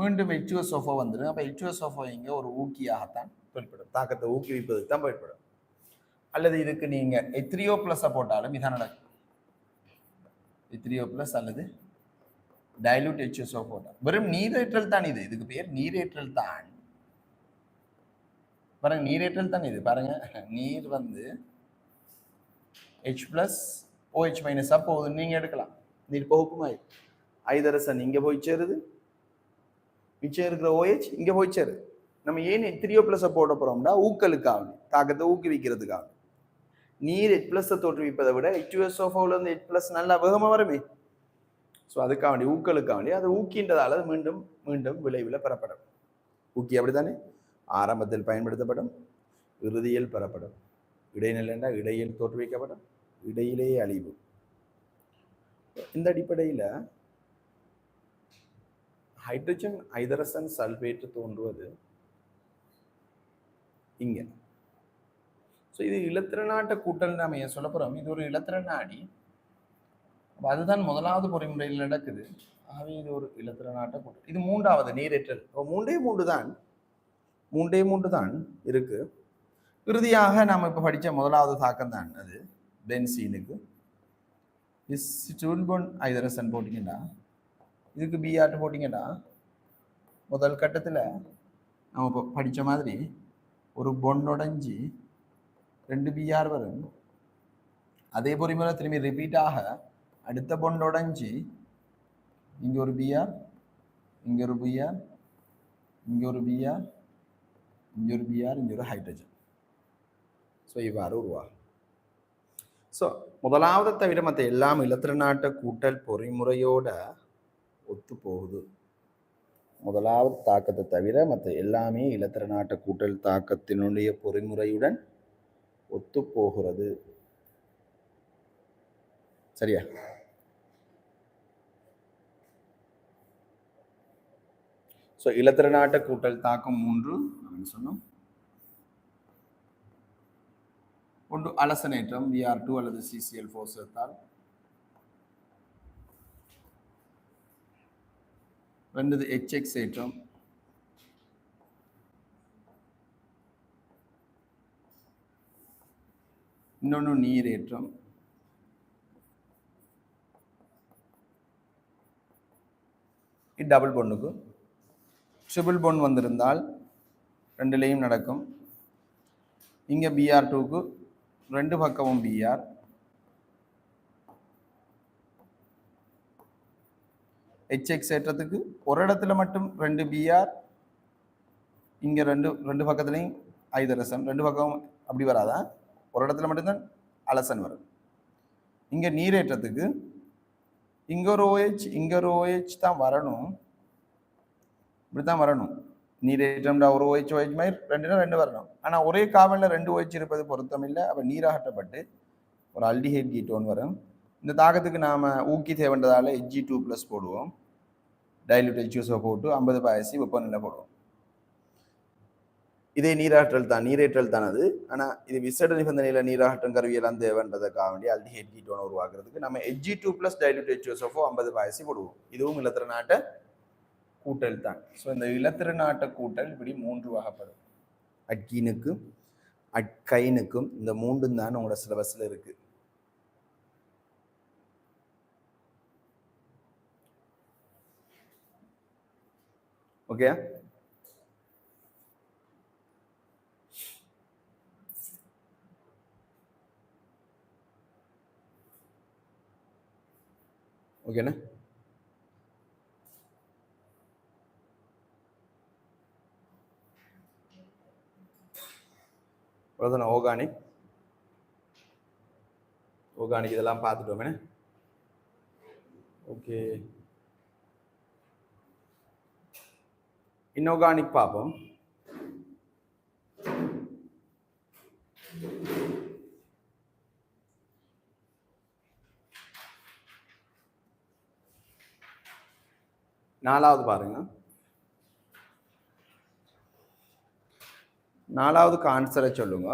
மீண்டும் H2SO4 வந்துடும். அப்போ H2SO4 இங்கே ஒரு ஊக்கியாகத்தான் வெளிப்படும், தாக்கத்தை ஊக்குவிப்பதுக்கு தான் பயன்படும். அல்லது இதுக்கு நீங்கள் H3O+ போட்டாலும் இதான் நடக்கும். H3O+ அல்லது டைலூட் H2SO4 வெறும் நீரேற்றல் தான் இது. இதுக்கு பேர் நீரேற்றல் தான். பாருங்க, நீரேற்றல் தான் இது. பாருங்க, நீர் வந்து H+OH- போகுது. நீங்க எடுக்கலாம். நீர் பகுப்புமாய் ஐதரசன் இங்க போய் சேருது, மிச்சம் இருக்கிற OH இங்க போய் சேருது. நம்ம ஏன் H3O+ போட போறோம்னா ஊக்கலுக்காக, தாக்கத்தை ஊக்குவிக்கிறதுக்காக. நீர் H+ தோற்றுவிப்பதை விட H2SO4 இருந்து H+ நல்லா வேகமா வருமே. ஸோ அதுக்காக வேண்டி, ஊக்கலுக்காக வேண்டி, அது ஊக்கின்றதால மீண்டும் மீண்டும் விளைவில் பெறப்படும். ஊக்கி அப்படித்தானே ஆரம்பத்தில் பயன்படுத்தப்படும், இறுதியில் பெறப்படும். இடைநிலை என்றால் இடையில் தோற்றுவிக்கப்படும், இடையிலேயே அழிவு. இந்த அடிப்படையில் ஹைட்ரஜன் ஐதரசன் சல்பேட் தோன்றுவது இங்க. ஸோ இது இலத்திரனாட்ட கூட்டல் நாம ஏன் சொல்ல போறோம்? இது ஒரு இலத்திரனாடி. அதுதான் முதலாவது பொறிமுறையில் நடக்குது. ஆகவே இது ஒரு இலத்திரனாட்ட கூட்டல். இது மூன்றாவது நீரேற்றல். மூன்றே மூன்று தான் இருக்கு. இறுதியாக நாம் இப்போ படித்த முதலாவது தாக்கம் தான் அது பென்சீனுக்கு. டூல் பாண்ட் ஐதரசன் போட்டிங்கன்னா, இதுக்கு Br போட்டிங்கன்னா, முதல் கட்டத்தில் நம்ம இப்போ படித்த மாதிரி ஒரு பொண்ட் உடைஞ்சி 2 Br வரும். அதே பொறிமுறை திரும்பி ரிப்பீட் ஆக அடுத்த பொண்ட் உடைஞ்சி இங்கே ஒரு Br, இங்கே ஒரு Br, இங்கே ஒரு Br, இங்கே ஒரு Br, இங்கே ஒரு ஹைட்ரஜன். ஸோ இவ்வாறு உருவாகும். ஸோ முதலாவது தவிர மற்ற எல்லாம் இலத்திரனாட்ட கூட்டல் பொறிமுறையோட ஒத்து போகுது. முதலாவது தாக்கத்தை தவிர மற்ற எல்லாமே இலத்திரனாட்ட கூட்டல் தாக்கத்தினுடைய பொறிமுறையுடன் ஒத்து போகிறது. சரியா? ஸோ இலத்திரனாட்ட கூட்டல் தாக்கம் 3 நம்ம சொன்னோம். ஒன்று அலசனேற்றம் Br2 அல்லது CCl4 சேர்த்தால், ரெண்டது HX ஏற்றம், இன்னொன்று நீரேற்றம், டபுள் பொண்ணுக்கு ட்ரிபிள் பொண்ட் வந்திருந்தால் ரெண்டுலேயும் நடக்கும். இங்கே Br2க்கு ரெண்டு பக்கமும் Br, HX ஏற்றத்துக்கு ஒரு இடத்துல மட்டும் 2 Br, இங்கே ரெண்டு பக்கத்துலையும் ஐதரசன், ரெண்டு பக்கம் அப்படி வராதா, ஒரு இடத்துல மட்டும்தான் அலசன் வரும். இங்கே நீரேற்றத்துக்கு இங்கே ஒரு OH, இங்கே ஒரு OH தான் வரணும், இப்படி தான் வரணும். நீரேற்றம்டா ஒரு OH மாதிரி ரெண்டு வரணும். ஆனால் ஒரே காவலில் 2 OH இருப்பது பொருத்தம் இல்லை. அப்போ நீராகட்டப்பட்டு ஒரு அல்டிஹைட் கீட்டோன் வரும். இந்த தாக்கத்துக்கு நாம் ஊக்கி தேவைன்றதால Hg2+ போடுவோம், டைல்யூட் H2SO போட்டு 50 பாயசி வெப்பநிலை போடுவோம். இதே நீரேற்றல் தான் அது. ஆனால் இது விசேட நிபந்தனையில் நீராகட்டம் கருவியெல்லாம் தேவைன்றதுக்காக வேண்டிய அல்டிஹைட் கீட்டோனை உருவாக்குறதுக்கு நம்ம Hg2+ டைல்யூட் H2SO 50 பாயசி போடுவோம். இதுவும் இலத்திரனாட்ட கூட்டல் தான். ஸோ இந்த இலத்திரனாட்ட கூட்டல் இப்படி 3 வகைப்படும். அட்கீனுக்கும் அட்கைனுக்கும் இந்த 3 தான் உங்களோட சிலபஸ்ல இருக்கு. ஓகே, ஓகேண்ணா. ஆர்கானிக் இதெல்லாம் பார்த்துட்டோமே. ஓகே, இன்ஆர்கானிக் பார்ப்போம். நாலாவது பாருங்க. நாலாவதுக்கு ஆன்சரை சொல்லுங்க.